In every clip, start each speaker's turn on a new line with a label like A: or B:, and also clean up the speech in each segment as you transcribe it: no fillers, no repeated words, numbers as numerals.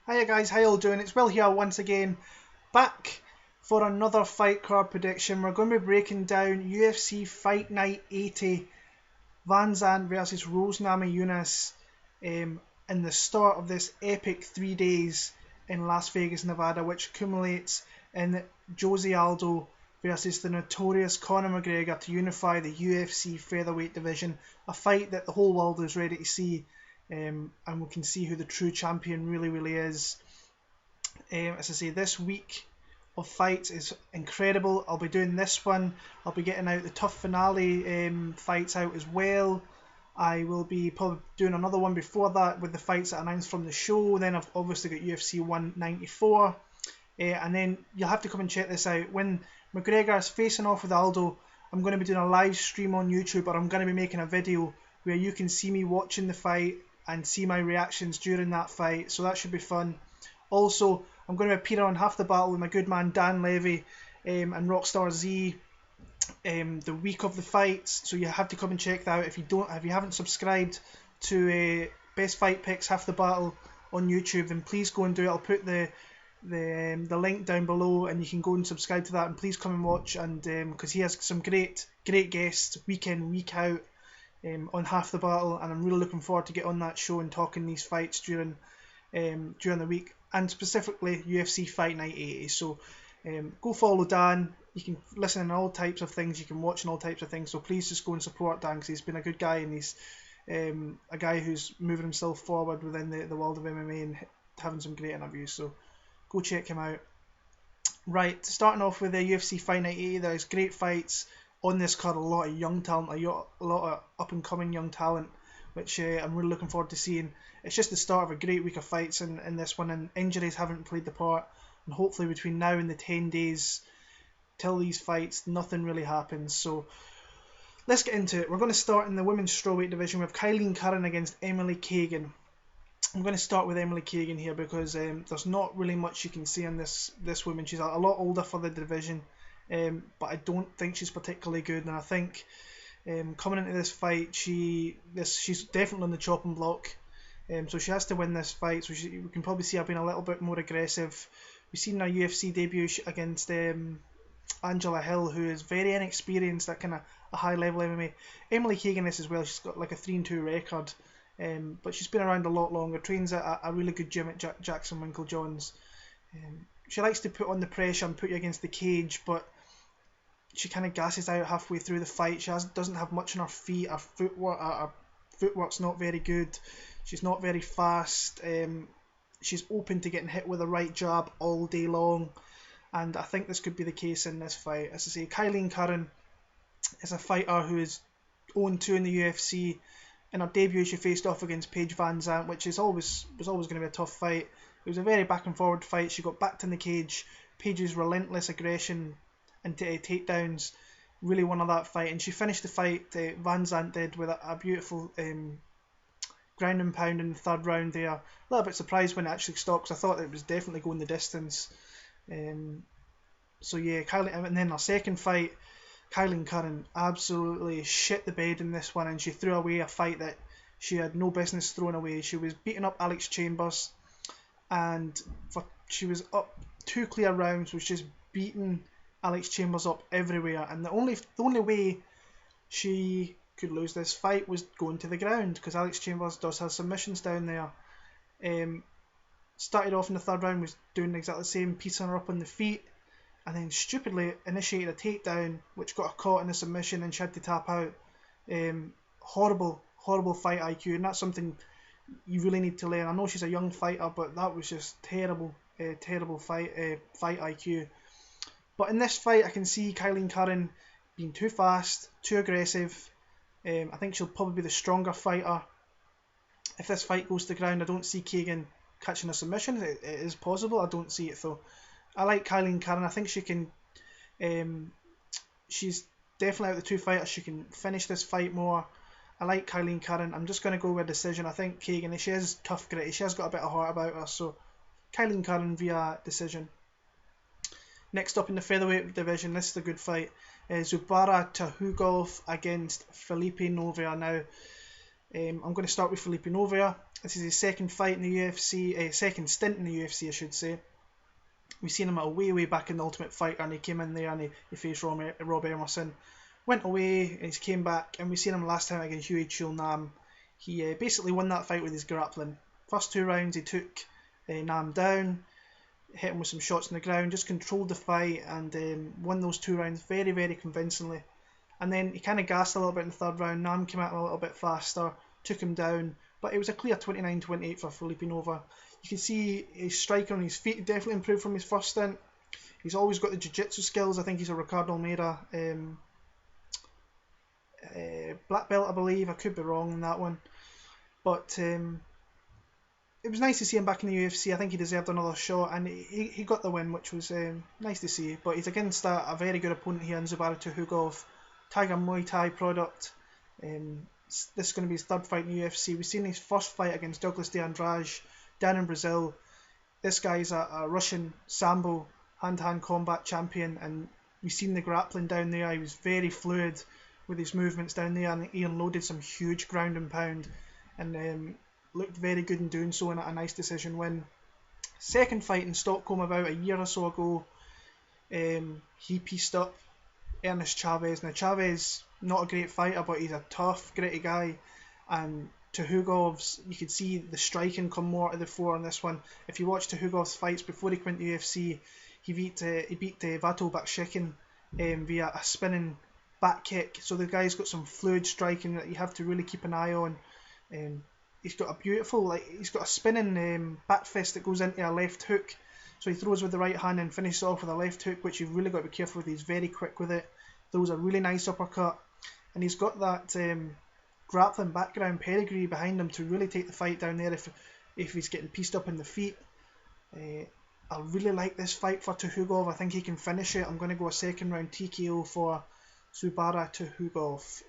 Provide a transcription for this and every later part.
A: Hiya guys, how you all doing? It's Will here once again, back for another fight card prediction. We're going to be breaking down UFC Fight Night 80, VanZant versus Rose Namajunas, in the start of this epic 3 days in Las Vegas, Nevada, which accumulates in Jose Aldo versus the notorious Conor McGregor to unify the UFC featherweight division, a fight that the whole world is ready to see. And we can see who the true champion really is. As I say, this week of fights is incredible. I'll be doing this one. I'll be getting out the TUF Finale fights out as well. I will be probably doing another one before that with the fights that are announced from the show. Then I've obviously got UFC 194. And then you'll have to come and check this out. When McGregor is facing off with Aldo, I'm going to be doing a live stream on YouTube, or I'm going to be making a video where you can see me watching the fight and see my reactions during that fight, so that should be fun. Also, I'm going to appear on Half the Battle with my good man Dan Levy and Rockstar Z the week of the fights, so you have to come and check that out. If you haven't subscribed to Best Fight Picks Half the Battle on YouTube, then please go and do it. I'll put the link down below, and you can go and subscribe to that. And please come and watch, and because he has some great guests week in week out on Half the Battle, and I'm really looking forward to get on that show and talking these fights during the week, and specifically UFC Fight Night 80. So go follow Dan. You can listen to all types of things, you can watch all types of things, so please just go and support Dan, because he's been a good guy, and he's a guy who's moving himself forward within the world of MMA and having some great interviews, so go check him out. Right, starting off with the UFC Fight Night 80, there's great fights on this card, a lot of young talent, a lot of up-and-coming young talent, which I'm really looking forward to seeing. It's just the start of a great week of fights in this one, and injuries haven't played the part, and hopefully between now and the 10 days till these fights, nothing really happens. So let's get into it. We're going to start in the women's strawweight division with Curran against Emily Kagan. I'm going to start with Emily Kagan here because there's not really much you can see on this woman. She's a lot older for the division, but I don't think she's particularly good, and I think coming into this fight, she's definitely on the chopping block, so she has to win this fight. So we can probably see her being a little bit more aggressive. We've seen her UFC debut against Angela Hill, who is very inexperienced at kind of a high level MMA. Emily Kagan is as well. She's got like a 3-2 record, but she's been around a lot longer. Trains at a really good gym at Jackson Winklejohns. She likes to put on the pressure and put you against the cage, but she kind of gasses out halfway through the fight. She doesn't have much on her feet. Her footwork's not very good. She's not very fast. She's open to getting hit with the right jab all day long, and I think this could be the case in this fight. As I say, Curran is a fighter who is 0-2 in the UFC. In her debut, she faced off against Paige VanZant, which was always going to be a tough fight. It was a very back and forward fight. She got backed in the cage. Paige's relentless aggression and takedowns really won her that fight, and she finished the fight, VanZant did, with a beautiful ground and pound in the third round there. A little bit surprised when it actually stopped, because I thought it was definitely going the distance. So yeah, and then her second fight, Curran absolutely shit the bed in this one, and she threw away a fight that she had no business throwing away. She was beating up Alex Chambers, and she was up 2 clear rounds, was just beating Alex Chambers up everywhere, and the only way she could lose this fight was going to the ground, because Alex Chambers does have submissions down there. Started off in the third round, was doing exactly the same, piecing her up on the feet, and then stupidly initiated a takedown, which got her caught in a submission, and she had to tap out. Horrible fight IQ, and that's something you really need to learn. I know she's a young fighter, but that was just terrible fight IQ. But in this fight, I can see Curran being too fast, too aggressive. I think she'll probably be the stronger fighter. If this fight goes to the ground, I don't see Kagan catching a submission. It is possible. I don't see it though. I like Curran. I think she can. She's definitely out of the two fighters. She can finish this fight more. I like Curran. I'm just going to go with decision. I think Kagan, she is tough, gritty. She has got a bit of heart about her. So Curran via decision. Next up in the featherweight division, this is a good fight. Zubaira Tukhugov against Phillipe Nover. Now, I'm going to start with Phillipe Nover. This is his second fight in the UFC, second stint in the UFC, I should say. We've seen him at way back in the Ultimate Fighter, and he came in there and he faced Rob Emerson. Went away, and he's came back, and we've seen him last time against Huey Chul Nam. He basically won that fight with his grappling. First 2 rounds he took Nam down, hit him with some shots on the ground, just controlled the fight, and won those 2 rounds very convincingly. And then he kind of gassed a little bit in the 3rd round. Nam came at him a little bit faster, took him down, but it was a clear 29-28 for Phillipe Nover. You can see his striking on his feet definitely improved from his first stint. He's always got the jiu-jitsu skills. I think he's a Ricardo Almeida black belt, I believe. I could be wrong on that one, but it was nice to see him back in the UFC. I think he deserved another shot, and he got the win, which was nice to see. But he's against a very good opponent here in Zubaira Tukhugov, Thaigo Muay Thai product. This is going to be his 3rd fight in the UFC. We've seen his first fight against Douglas de Andrade down in Brazil. This guy's a Russian Sambo hand-to-hand combat champion, and we've seen the grappling down there. He was very fluid with his movements down there, and he unloaded some huge ground and pound, and looked very good in doing so, and a nice decision win. Second fight in Stockholm about a year or so ago, he pieced up Ernest Chavez. Now Chavez, not a great fighter, but he's a tough, gritty guy, and Tukhugov's, you could see the striking come more to the fore on this one. If you watch Tukhugov's fights before he went to UFC, he beat Vato Bakshikin via a spinning back kick. So the guy's got some fluid striking that you have to really keep an eye on. He's got a beautiful, he's got a spinning back fist that goes into a left hook. So he throws with the right hand and finishes off with a left hook, which you've really got to be careful with. He's very quick with it. Throws a really nice uppercut, and he's got that grappling background pedigree behind him to really take the fight down there if he's getting pieced up in the feet. I really like this fight for Tukhugov. I think he can finish it. I'm going to go a 2nd round TKO for Zubaira Tukhugov.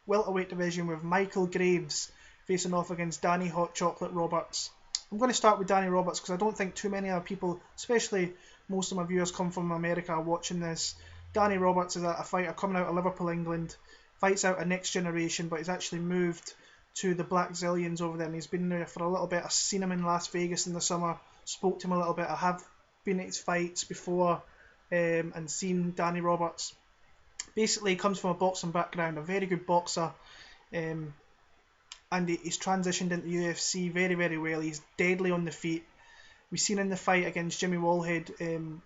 A: Welterweight division with Michael Graves facing off against Danny Hot Chocolate Roberts. I'm going to start with Danny Roberts because I don't think too many other people, especially most of my viewers come from America, are watching this. Danny Roberts is a fighter coming out of Liverpool, England. Fights out a Next Generation, but he's actually moved to the Black Zillions over there, and he's been there for a little bit. I've seen him in Las Vegas in the summer, spoke to him a little bit. I have been at his fights before and seen Danny Roberts. Basically, he comes from a boxing background, a very good boxer, and he's transitioned into UFC very well. He's deadly on the feet. We've seen in the fight against Jimmy Wallhead,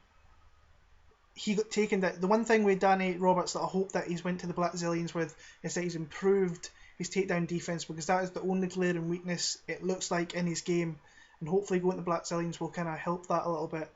A: he got taken. The one thing with Danny Roberts that I hope that he's went to the Black Zillions with is that he's improved his takedown defense, because that is the only glaring weakness it looks like in his game, and hopefully going to the Black Zillions will kind of help that a little bit.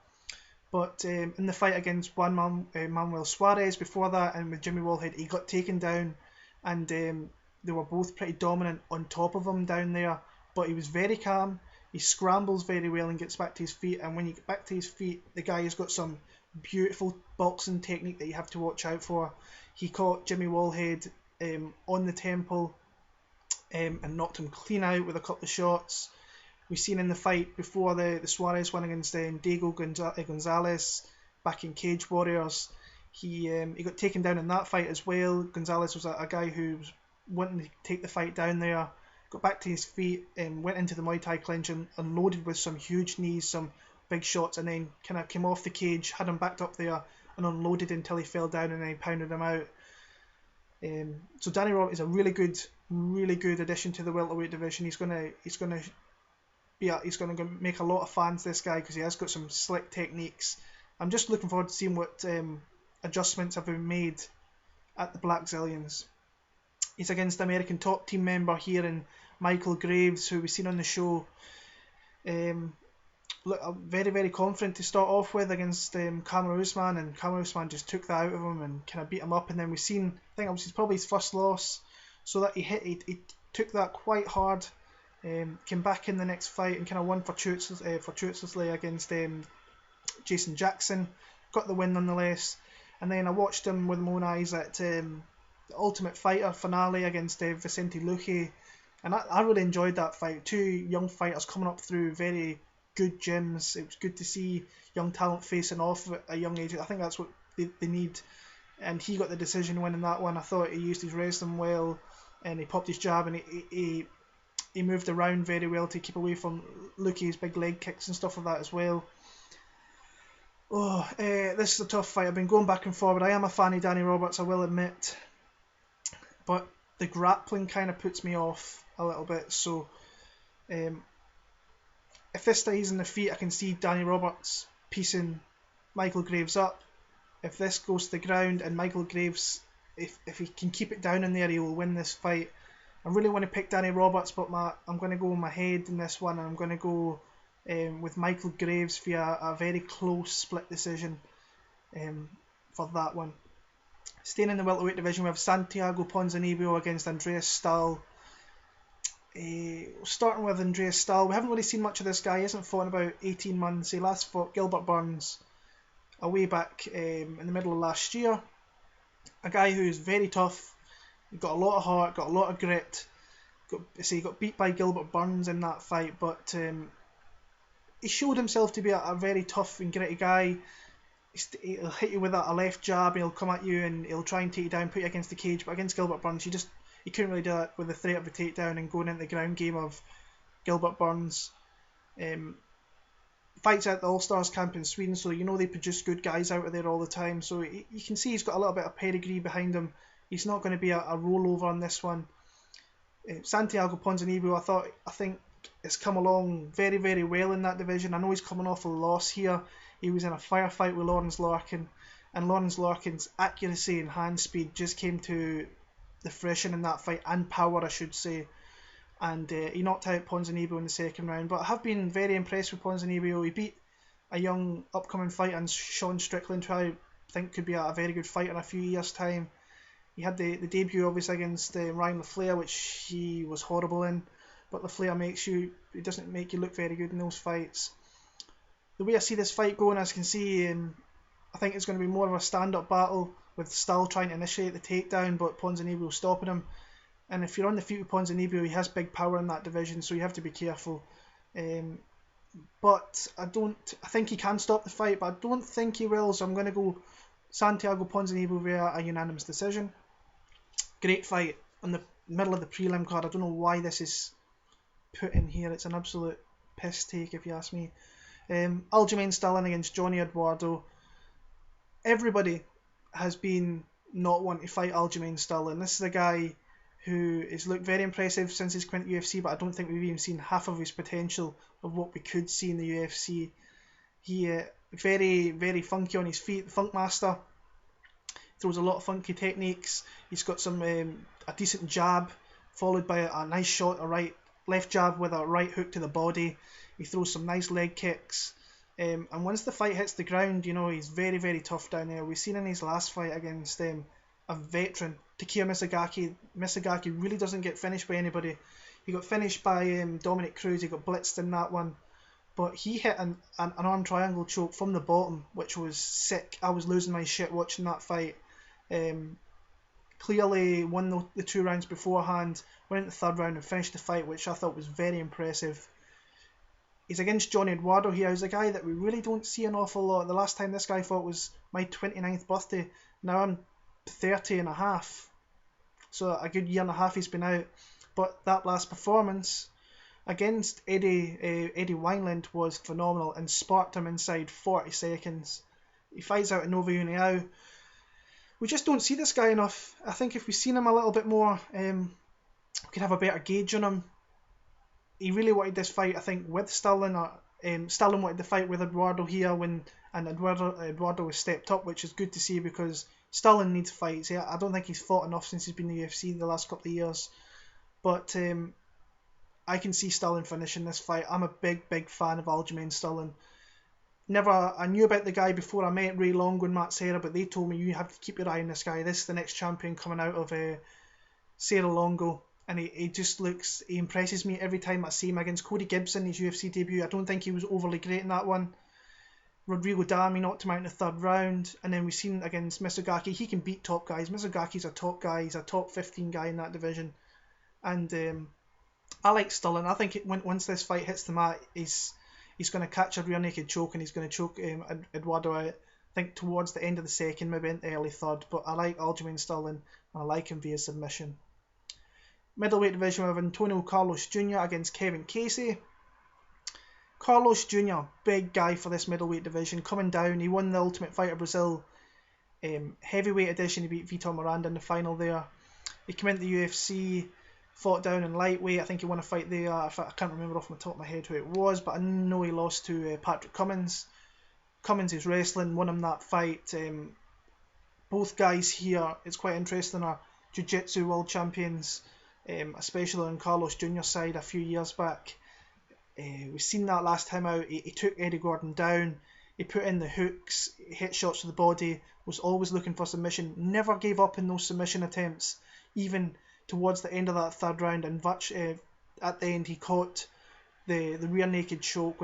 A: But in the fight against Manuel Suarez before that, and with Jimmy Wallhead, he got taken down, and they were both pretty dominant on top of him down there, but he was very calm. He scrambles very well and gets back to his feet, and when you get back to his feet, the guy has got some beautiful boxing technique that you have to watch out for. He caught Jimmy Wallhead on the temple and knocked him clean out with a couple of shots. We've seen in the fight before the Suarez one against Diego Gonzalez back in Cage Warriors, he got taken down in that fight as well. Gonzalez was a guy who was wanting to take the fight down there, got back to his feet and went into the Muay Thai clinch and unloaded with some huge knees, some big shots, and then kind of came off the cage, had him backed up there and unloaded until he fell down, and then he pounded him out. So Danny Roberts is a really good addition to the welterweight division. He's gonna make a lot of fans, this guy, because he has got some slick techniques. I'm just looking forward to seeing what adjustments have been made at the Black Zillions. He's against the American top team member here in Michael Graves, who we've seen on the show. Look, very confident to start off with against Kamaru Usman, and Kamaru Usman just took that out of him and kind of beat him up. And then we've seen, I think it was probably his first loss, so that he took that quite hard. Came back in the next fight and kind of won fortuitously against Jason Jackson. Got the win nonetheless. And then I watched him with my own eyes at the Ultimate Fighter finale against Vicente Luque, and I really enjoyed that fight. Two young fighters coming up through very good gyms. It was good to see young talent facing off at a young age. I think that's what they need, and he got the decision win in that one. I thought he used his wrestling well. and he popped his jab, and he moved around very well to keep away from Luki's big leg kicks and stuff like that as well. Oh, this is a tough fight. I've been going back and forward. I am a fan of Danny Roberts, I will admit, but the grappling kind of puts me off a little bit. So if this stays in the feet, I can see Danny Roberts piecing Michael Graves up. If this goes to the ground and Michael Graves, if he can keep it down in there, he will win this fight. I really want to pick Danny Roberts, but I'm going to go with my head in this one, and I'm going to go with Michael Graves via a very close split decision for that one. Staying in the welterweight division, we have Santiago Ponzinibbio against Andreas Stahl. Starting with Andreas Stahl, we haven't really seen much of this guy. He hasn't fought in about 18 months. He last fought Gilbert Burns away back in the middle of last year. A guy who's very tough, got a lot of heart, got a lot of grit. He got beat by Gilbert Burns in that fight, but he showed himself to be a very tough and gritty guy. He'll hit you with a left jab, he'll come at you and he'll try and take you down, put you against the cage. But against Gilbert Burns, he couldn't really do it with the threat of a takedown and going into the ground game of Gilbert Burns. Fights at the All-Stars camp in Sweden, so they produce good guys out of there all the time. So you can see he's got a little bit of pedigree behind him. He's not going to be a rollover on this one. Santiago Ponzinibbio, I think has come along very, very well in that division. I know he's coming off a loss here. He was in a firefight with Lawrence Larkin, and Lawrence Larkin's accuracy and hand speed just came to the fruition in that fight, and power, I should say. And he knocked out Ponzinibbio in the second round. But I have been very impressed with Ponzinibbio. He beat a young upcoming fighter, and Sean Strickland, who I think could be a very good fighter in a few years' time. He had the debut obviously against Ryan LaFleur, which he was horrible in. But LaFleur doesn't make you look very good in those fights. The way I see this fight going, as you can see, I think it's going to be more of a stand-up battle with Stahl trying to initiate the takedown, but Ponzinibbio stopping him. And if you're on the feet with Ponzinibbio, he has big power in that division, so you have to be careful. But I think he can stop the fight, but I don't think he will, so I'm going to go Santiago Ponzinibbio via a unanimous decision. Great fight on the middle of the prelim card. I don't know why this is put in here. It's an absolute piss take, if you ask me. Aljamain Sterling against Johnny Eduardo. Everybody has been not wanting to fight Aljamain Sterling. This is a guy who has looked very impressive since he's come into UFC, but I don't think we've even seen half of his potential of what we could see in the UFC. He very, very funky on his feet. The Funk Master throws a lot of funky techniques. He's got some a decent jab, followed by a nice shot, left jab with a right hook to the body. He throws some nice leg kicks. And once the fight hits the ground, he's very, very tough down there. We've seen in his last fight against a veteran, Takeya Misagaki. Misagaki really doesn't get finished by anybody. He got finished by Dominic Cruz. He got blitzed in that one. But he hit an arm triangle choke from the bottom, which was sick. I was losing my shit watching that fight. Clearly won the 2 rounds beforehand, went into the third round and finished the fight, which I thought was very impressive. He's against Johnny Eduardo here, who's a guy that we really don't see an awful lot. The last time this guy fought was my 29th birthday. Now I'm 30 and a half. So a good year and a half he's been out. But that last performance against Eddie Wineland was phenomenal and sparked him inside 40 seconds. He fights out in Nova União. We just don't see this guy enough. I think if we've seen him a little bit more, we could have a better gauge on him. He really wanted this fight, I think, with Sterling. Sterling wanted the fight with Eduardo here and Eduardo was stepped up, which is good to see because Sterling needs fights. Yeah, I don't think he's fought enough since he's been in the UFC the last couple of years. But I can see Sterling finishing this fight. I'm a big, big fan of Aljamain Sterling. I knew about the guy before I met Ray Longo and Matt Serra, but they told me you have to keep your eye on this guy. This is the next champion coming out of Serra Longo. And he impresses me every time I see him against Cody Gibson, his UFC debut. I don't think he was overly great in that one. Rodrigo Dami knocked him out in the third round. And then we've seen against Misagaki, he can beat top guys. Misagaki's a top guy. He's a top 15 guy in that division. And I like Sterling. I think once this fight hits the mat, he's going to catch a rear naked choke and he's going to choke Eduardo out. I think towards the end of the second, maybe in the early third. But I like Aljamain Sterling and I like him via submission. Middleweight division, we have Antonio Carlos Jr. against Kevin Casey. Carlos Jr., big guy for this middleweight division, coming down. He won the Ultimate Fighter Brazil heavyweight edition. He beat Vitor Miranda in the final there. He came into the UFC, fought down in lightweight. I think he won a fight there. I can't remember off the top of my head who it was, but I know he lost to Patrick Cummins. Cummins is wrestling, won him that fight. Both guys here, it's quite interesting, are Jiu-Jitsu world champions, especially on Carlos Jr.'s side a few years back. We've seen that last time out. He took Eddie Gordon down. He put in the hooks, hit shots to the body, was always looking for submission, never gave up in those submission attempts, even towards the end of that third round. And at the end, he caught the rear naked choke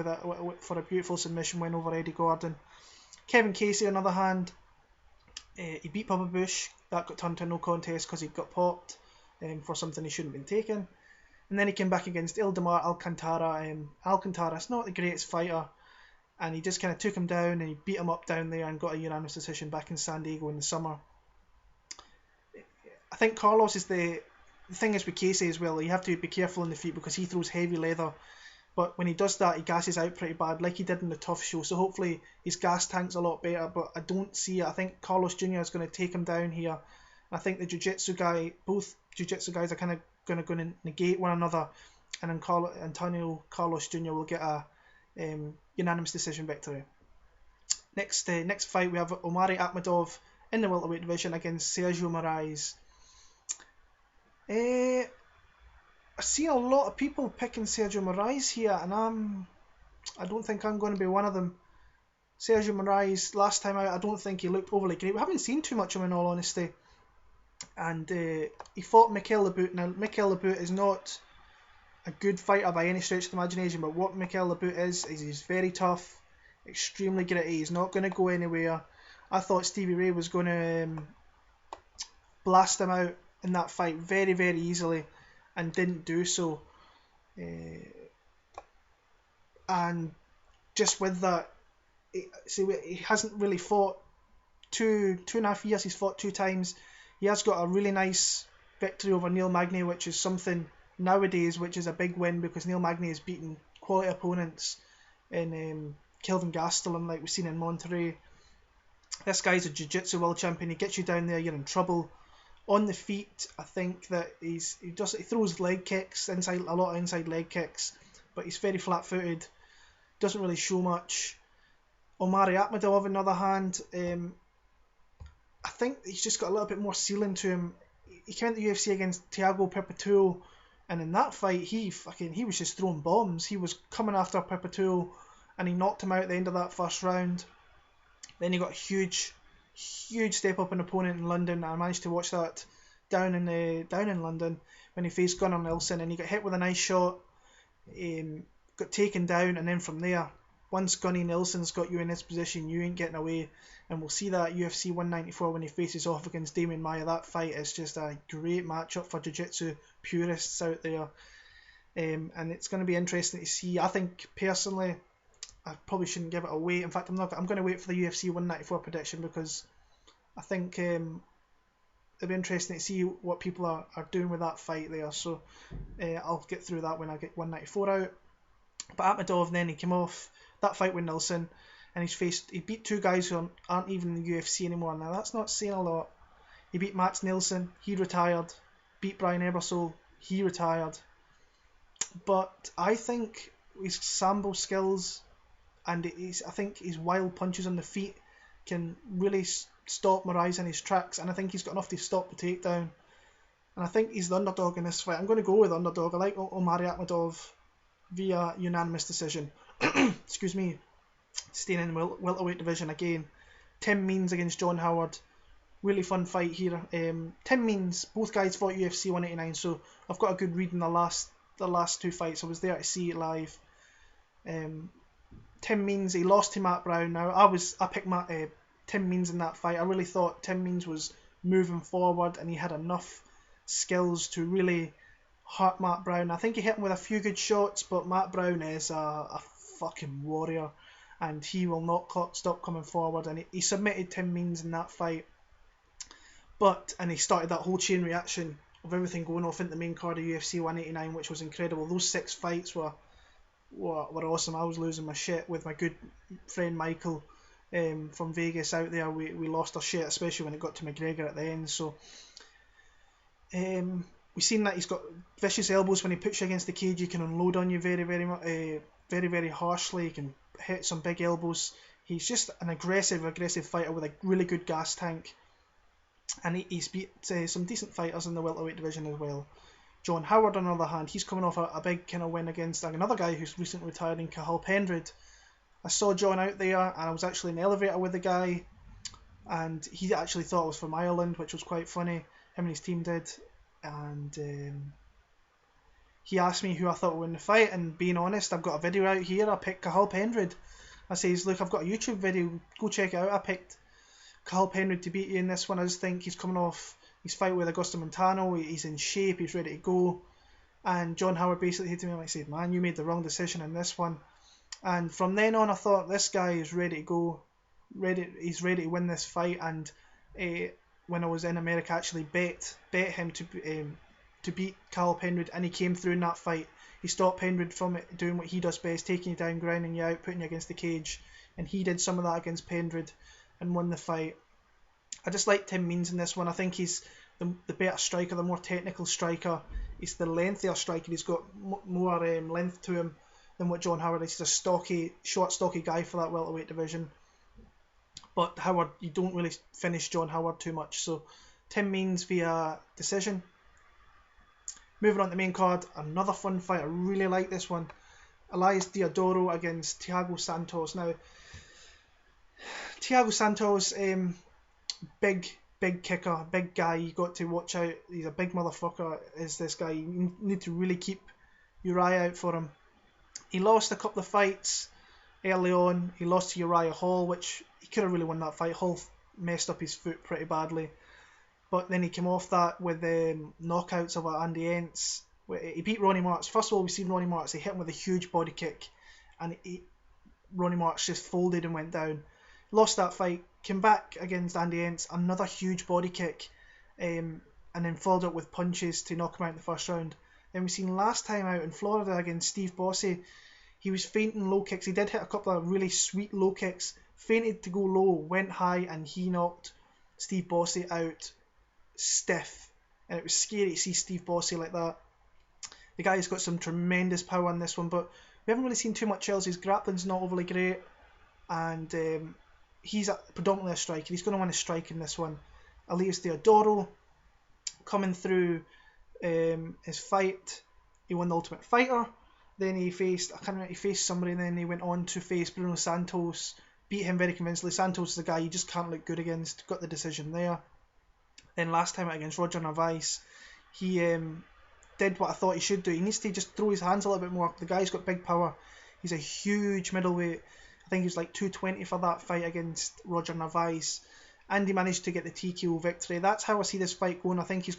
A: for a beautiful submission win over Eddie Gordon. Kevin Casey, on the other hand, he beat Papa Bush. That got turned to no contest because he got popped for something he shouldn't have been taken. And then he came back against Ildemar Alcantara. Alcantara's not the greatest fighter, and he just kind of took him down and he beat him up down there and got a unanimous decision back in San Diego in the summer. I think Carlos is the thing is with Casey as well. You have to be careful in the feet because he throws heavy leather, but when he does that, he gasses out pretty bad, like he did in the TUF show. So hopefully his gas tank's a lot better. But I don't see it. I think Carlos Jr. is going to take him down here. I think the jiu-jitsu guy, both jiu-jitsu guys are kind of going to negate one another, and then Antonio Carlos Jr. will get a unanimous decision victory. Next fight, we have Omari Akhmedov in the welterweight division against Sergio Moraes. I see a lot of people picking Sergio Moraes here, and I don't think I'm going to be one of them. Sergio Moraes, last time out, I don't think he looked overly great. We haven't seen too much of him, in all honesty. And he fought Mikel Labout. Now, Mikel Labout is not a good fighter by any stretch of the imagination, but what Mikel Labout is he's very tough, extremely gritty. He's not going to go anywhere. I thought Stevie Ray was going to blast him out in that fight very, very easily, and didn't do so. And just with that, he hasn't really fought two and a half years. He's fought 2 times. He has got a really nice victory over Neil Magny, which is something nowadays, which is a big win, because Neil Magny has beaten quality opponents in Kelvin Gastelum, like we've seen in Monterrey. This guy's a jiu-jitsu world champion. He gets you down there, you're in trouble. On the feet, I think that he throws leg kicks, a lot of inside leg kicks, but he's very flat-footed, doesn't really show much. Omari Akhmedov, on the other hand, I think he's just got a little bit more ceiling to him. He came into the UFC against Thiago Perpetuo, and in that fight, he was just throwing bombs. He was coming after Perpetuo, and he knocked him out at the end of that first round. Then he got a huge step up an opponent in London. I managed to watch that down in London when he faced Gunnar Nelson, and he got hit with a nice shot, got taken down, and then from there, once Gunny Nelson's got you in this position, you ain't getting away. And we'll see that UFC 194 when he faces off against Damian Maia. That fight is just a great matchup for jiu-jitsu purists out there. And it's going to be interesting to see. I think, personally, I probably shouldn't give it away. In fact, I'm going to wait for the UFC 194 prediction, because I think it'll be interesting to see what people are doing with that fight there. So I'll get through that when I get 194 out. But Akhmedov, then he came off that fight with Nelson, and he beat 2 guys who aren't even in the UFC anymore. Now, that's not saying a lot. He beat Mats Nielsen, he retired. Beat Brian Ebersole, he retired. But I think his sambo skills and I think his wild punches on the feet can really stop Moraes in his tracks, and I think he's got enough to stop the takedown. And I think he's the underdog in this fight. I'm going to go with underdog. I like Omari Akhmedov via unanimous decision. Excuse me. Staying in the welterweight division again. Tim Means against John Howard. Really fun fight here. Tim Means, both guys fought UFC 189, so I've got a good read in the last 2 fights. I was there to see it live. Tim Means, he lost to Matt Brown. Now I picked Tim Means in that fight. I really thought Tim Means was moving forward, and he had enough skills to really hurt Matt Brown. I think he hit him with a few good shots, but Matt Brown is a fucking warrior, and he will not stop coming forward, and he submitted Tim Means in that fight. And he started that whole chain reaction of everything going off in the main card of UFC 189, which was incredible. Those 6 fights were awesome. I was losing my shit with my good friend Michael from Vegas out there. We lost our shit, especially when it got to McGregor at the end. So we've seen that he's got vicious elbows. When he puts you against the cage, he can unload on you very harshly. He can hit some big elbows. He's just an aggressive fighter with a really good gas tank. And he's beat some decent fighters in the welterweight division as well. John Howard, on the other hand, he's coming off a big kind of win against another guy who's recently retired in Cathal Pendred. I saw John out there, and I was actually in the elevator with the guy, and he actually thought I was from Ireland, which was quite funny. Him and his team did, and he asked me who I thought would win the fight, and being honest, I've got a video out here. I picked Cathal Pendred. I says, look, I've got a YouTube video, go check it out. I picked Cathal Pendred to beat you in this one. I just think he's coming off his fight with Augusto Montano. He's in shape, he's ready to go. And John Howard basically hit me and said, man, you made the wrong decision in this one. And from then on, I thought, this guy is ready to go. He's ready to win this fight. And when I was in America, I actually bet him to beat Cathal Pendred, and he came through in that fight. He stopped Pendred from doing what he does best, taking you down, grinding you out, putting you against the cage. And he did some of that against Pendred and won the fight. I just like Tim Means in this one. I think he's the better striker, the more technical striker. He's the lengthier striker. He's got more length to him than what John Howard is. He's a short, stocky guy for that welterweight division. But Howard, you don't really finish John Howard too much. So Tim Means via decision. Moving on to the main card, another fun fight. I really like this one. Elias Theodorou against Thiago Santos. Now, Thiago Santos, big kicker, big guy. You got to watch out. He's a big motherfucker, is this guy. You need to really keep your eye out for him. He lost a couple of fights early on. He lost to Uriah Hall, which he could have really won that fight. Hall messed up his foot pretty badly. But then he came off that with knockouts of Andy Ents. He beat Ronnie Marks. First of all, we've seen Ronnie Marks. He hit him with a huge body kick, and Ronnie Marks just folded and went down. Lost that fight. Came back against Andy Ents. Another huge body kick, and then followed up with punches to knock him out in the first round. Then we've seen last time out in Florida against Steve Bossy. He was feinting low kicks. He did hit a couple of really sweet low kicks. Feinted to go low, went high, and he knocked Steve Bossy out stiff, and it was scary to see Steve Bossy like that. The guy's got some tremendous power in this one, but we haven't really seen too much else. His grappling's not overly great, and he's predominantly a striker. He's going to win a strike in this one. Elias Theodorou coming through his fight. He won the Ultimate Fighter. Then he faced somebody, and then he went on to face Bruno Santos. Beat him very convincingly. Santos is a guy you just can't look good against. Got the decision there. Then last time out against Roger Narvaez, he did what I thought he should do. He needs to just throw his hands a little bit more. The guy's got big power. He's a huge middleweight. I think he was like 220 for that fight against Roger Narvaez, and he managed to get the TKO victory. That's how I see this fight going. I think he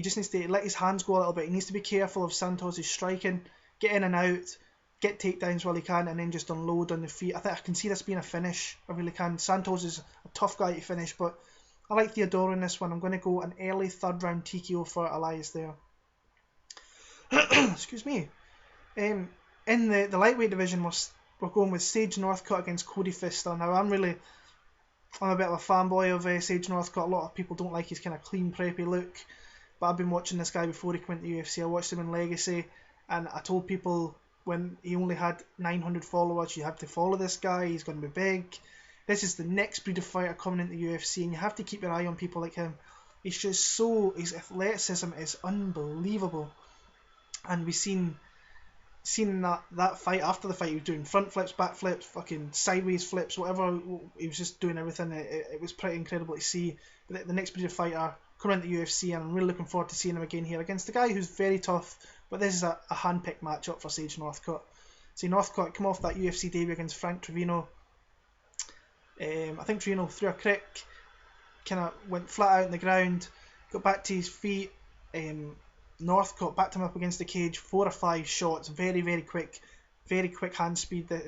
A: just needs to let his hands go a little bit. He needs to be careful of Santos' striking, get in and out, get takedowns while he can, and then just unload on the feet. I think I can see this being a finish. I really can. Santos is a tough guy to finish, but I like Theodorou in this one. I'm going to go an early third round TKO for Elias there. Excuse me. In the lightweight division, we're going with Sage Northcutt against Cody Pfister. Now, I'm a bit of a fanboy of Sage Northcutt. A lot of people don't like his kind of clean, preppy look, but I've been watching this guy before he went to the UFC. I watched him in Legacy, and I told people when he only had 900 followers, you have to follow this guy. He's going to be big. This is the next breed of fighter coming into the UFC, and you have to keep your eye on people like him. He's just his athleticism is unbelievable. And we've seen that fight, after the fight, he was doing front flips, back flips, fucking sideways flips, whatever. He was just doing everything. It was pretty incredible to see. But the next breed of fighter coming into the UFC, and I'm really looking forward to seeing him again here against a guy who's very tough. But this is a hand-picked matchup for Sage Northcutt. See, Northcutt come off that UFC debut against Frank Trevino. I think Trevino threw a kick, kind of went flat out on the ground, got back to his feet. Northcutt backed him up against the cage, 4 or 5 shots, very quick hand speed that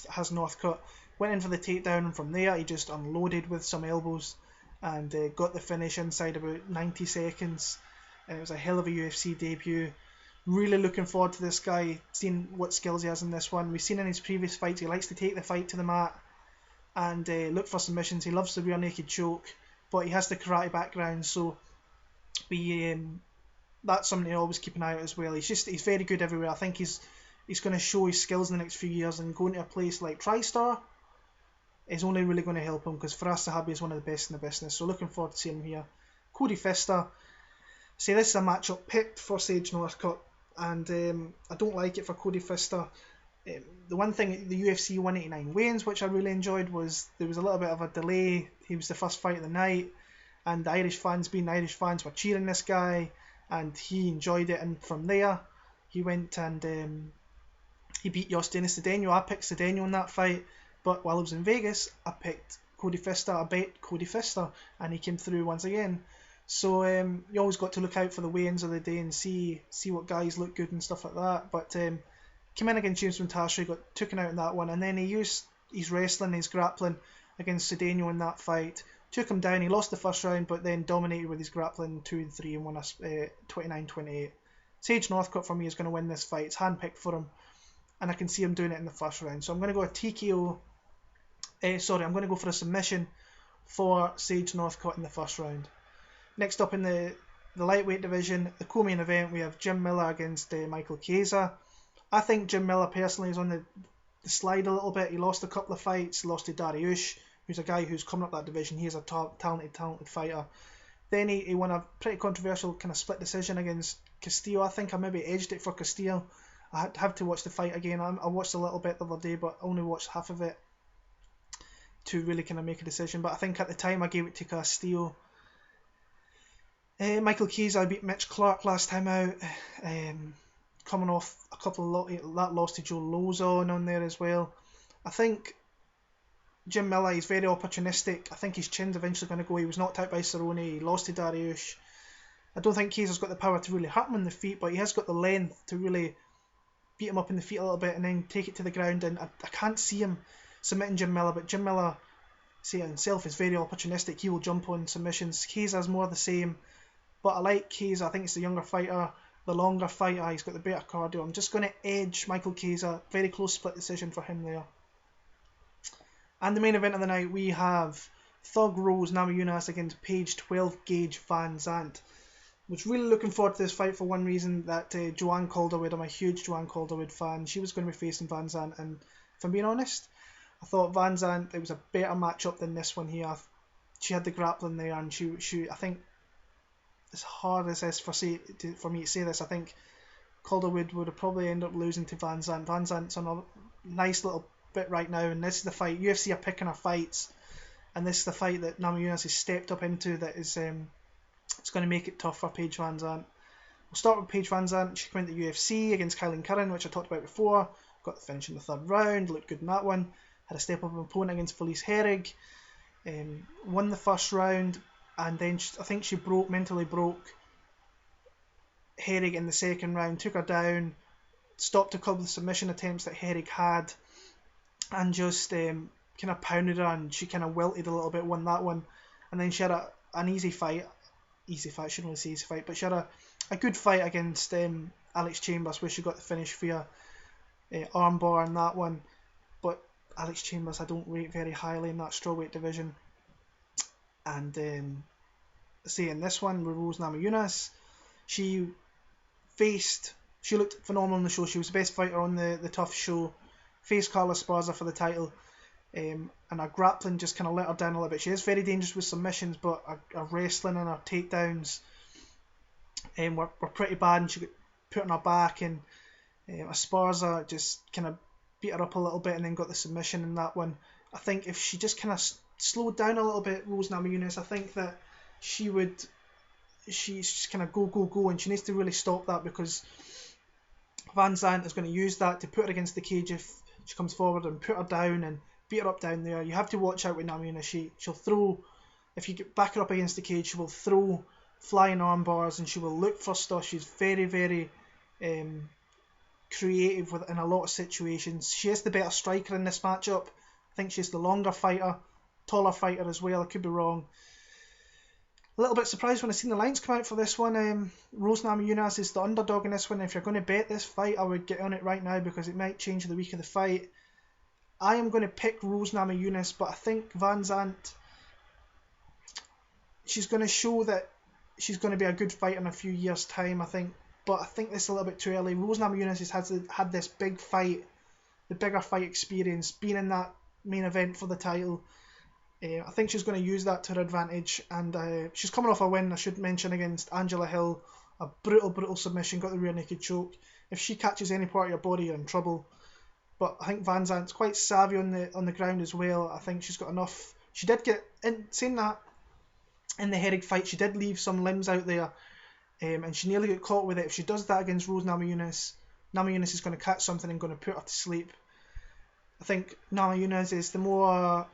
A: has Northcutt. Went in for the takedown, and from there he just unloaded with some elbows and got the finish inside about 90 seconds. and it was a hell of a UFC debut. Really looking forward to this guy, seeing what skills he has in this one. We've seen in his previous fights he likes to take the fight to the mat and look for submissions. He loves the rear naked choke, but he has the karate background, so that's something to always keep an eye out as well. He's very good everywhere. I think he's going to show his skills in the next few years, and going to a place like TriStar is only really going to help him, because Firas Zahabi is one of the best in the business. So looking forward to seeing him here. Cody Pfister. See, this is a matchup picked for Sage Northcutt, and I don't like it for Cody Pfister. The one thing, the UFC 189 weigh-ins, which I really enjoyed, was there was a little bit of a delay. He was the first fight of the night, and the Irish fans, being Irish fans, were cheering this guy, and he enjoyed it. And from there, he went and he beat Dennis Cedeno. I picked Cedeno in that fight, but while I was in Vegas, I picked Cody Pfister. I bet Cody Pfister, and he came through once again. So you always got to look out for the weigh-ins of the day and see what guys look good and stuff like that. But came in against James Montashe, got taken out in that one, and then he used his wrestling, his grappling against Cedeno in that fight. Took him down. He lost the first round, but then dominated with his grappling 2 and 3 and won us 29-28. Sage Northcutt for me is going to win this fight. It's handpicked for him, and I can see him doing it in the first round. So I'm going to go a TKO. I'm going to go for a submission for Sage Northcutt in the first round. Next up in the lightweight division, the co-main event, we have Jim Miller against Michael Chiesa. I think Jim Miller personally is on the slide a little bit. He lost a couple of fights. He lost to Dariush, who's a guy who's coming up that division. He is a talented fighter. Then he won a pretty controversial kind of split decision against Castillo. I think I maybe edged it for Castillo. I have to watch the fight again. I watched a little bit the other day, but I only watched half of it to really kind of make a decision. But I think at the time I gave it to Castillo. Michael Chiesa beat Mitch Clark last time out, coming off a couple of that loss to Joe Lozon on there as well. I think Jim Miller is very opportunistic. I think his chin's eventually going to go. He was knocked out by Cerrone. He lost to Dariush. I don't think Chiesa's got the power to really hurt him on the feet, but he has got the length to really beat him up in the feet a little bit and then take it to the ground. And I can't see him submitting Jim Miller, but Jim Miller, say himself, is very opportunistic. He will jump on submissions. Chiesa's more the same. But I like Chiesa. I think it's the younger fighter, the longer fighter. He's got the better cardio. I'm just going to edge Michael Chiesa. Very close split decision for him there. And the main event of the night, we have Thug Rose Namajunas against Paige 12 Gauge VanZant. Was really looking forward to this fight for one reason, that Joanne Calderwood, I'm a huge Joanne Calderwood fan. She was going to be facing VanZant, and if I'm being honest, I thought VanZant, it was a better matchup than this one here. She had the grappling there, and she I think, as hard as this for me to say this, I think Calderwood would have probably ended up losing to VanZant. VanZant's on a nice little bit right now, and this is the fight. UFC are picking her fights, and this is the fight that Namajunas has stepped up into that is it's going to make it tough for Paige VanZant. We'll start with Paige VanZant. She came into the UFC against Curran, which I talked about before. Got the finish in the third round, looked good in that one. Had a step up opponent against Felice Herrig. Won the first round, and then I think she mentally broke Herrig in the second round, took her down, stopped a couple of submission attempts that Herrig had, and just kind of pounded her, and she kind of wilted a little bit, won that one. And then she had an easy fight, I shouldn't really say easy fight, but she had a good fight against Alex Chambers, where she got the finish via armbar in that one. But Alex Chambers I don't rate very highly in that strawweight division. And in this one with Rose Namajunas, she looked phenomenal on the show. She was the best fighter on the TUF show. Faced Carla Esparza for the title, and her grappling just kind of let her down a little bit. She is very dangerous with submissions, but her wrestling and her takedowns were pretty bad, and she got put on her back, and Esparza just kind of beat her up a little bit and then got the submission in that one. I think if she just kind of slowed down a little bit, Rose Namajunas, I think that she's just kind of go, and she needs to really stop that, because VanZant is going to use that to put her against the cage if she comes forward and put her down and beat her up down there. You have to watch out with Namajunas. She'll throw, if you back her up against the cage, she will throw flying arm bars, and she will look for stuff. She's very, very creative in a lot of situations. She is the better striker in this matchup. I think she's the longer fighter, taller fighter as well. I could be wrong. A little bit surprised when I seen the lines come out for this one. Rose Namajunas is the underdog in this one. If you're going to bet this fight, I would get on it right now because it might change the week of the fight. I am going to pick Rose Namajunas, but I think VanZant, she's going to show that she's going to be a good fighter in a few years' time, I think. But I think this is a little bit too early. Rose Namajunas has had this big fight, the bigger fight experience, being in that main event for the title. I think she's going to use that to her advantage, and she's coming off a win, I should mention, against Angela Hill. A brutal submission, got the rear naked choke. If she catches any part of your body, you're in trouble. But I think VanZant's quite savvy on the ground as well. I think she's got enough. She did get, saying that, in the Herrig fight, she did leave some limbs out there, and she nearly got caught with it. If she does that against Rose Namajunas, Namajunas is going to catch something and going to put her to sleep. I think Namajunas is the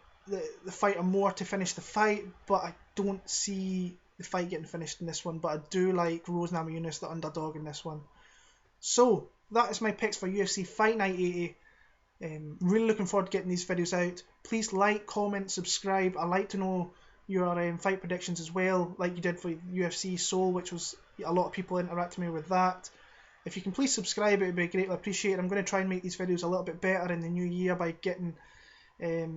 A: fighter more to finish the fight, but I don't see the fight getting finished in this one. But I do like Rose Namajunas, the underdog in this one. So that is my picks for UFC Fight Night 80. Really looking forward to getting these videos out. Please like, comment, subscribe. I like to know your fight predictions as well, like you did for UFC Seoul, which was a lot of people interacting with me with that. If you can please subscribe, it would be greatly appreciated. I'm going to try and make these videos a little bit better in the new year by getting a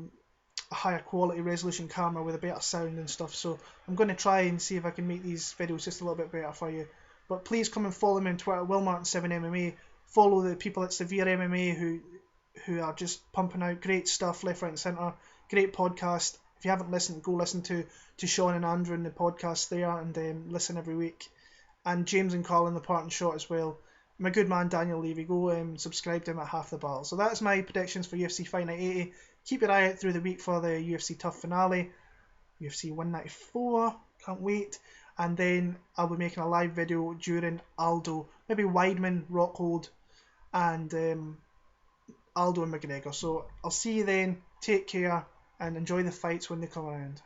A: higher quality resolution camera with a better sound and stuff. So I'm going to try and see if I can make these videos just a little bit better for you. But please come and follow me on Twitter, WillMartin7MMA. Follow the people at Severe MMA who are just pumping out great stuff left, right and centre. Great podcast. If you haven't listened, go listen to Sean and Andrew in the podcast there, and listen every week. And James and Colin, the Parting Shot as well. My good man Daniel Levy, go subscribe to him at Half the Battle. So that's my predictions for UFC Fight Night 80. Keep your eye out through the week for the UFC TUF Finale, UFC 194, can't wait. And then I'll be making a live video during Aldo, maybe Weidman, Rockhold, and Aldo and McGregor. So I'll see you then, take care, and enjoy the fights when they come around.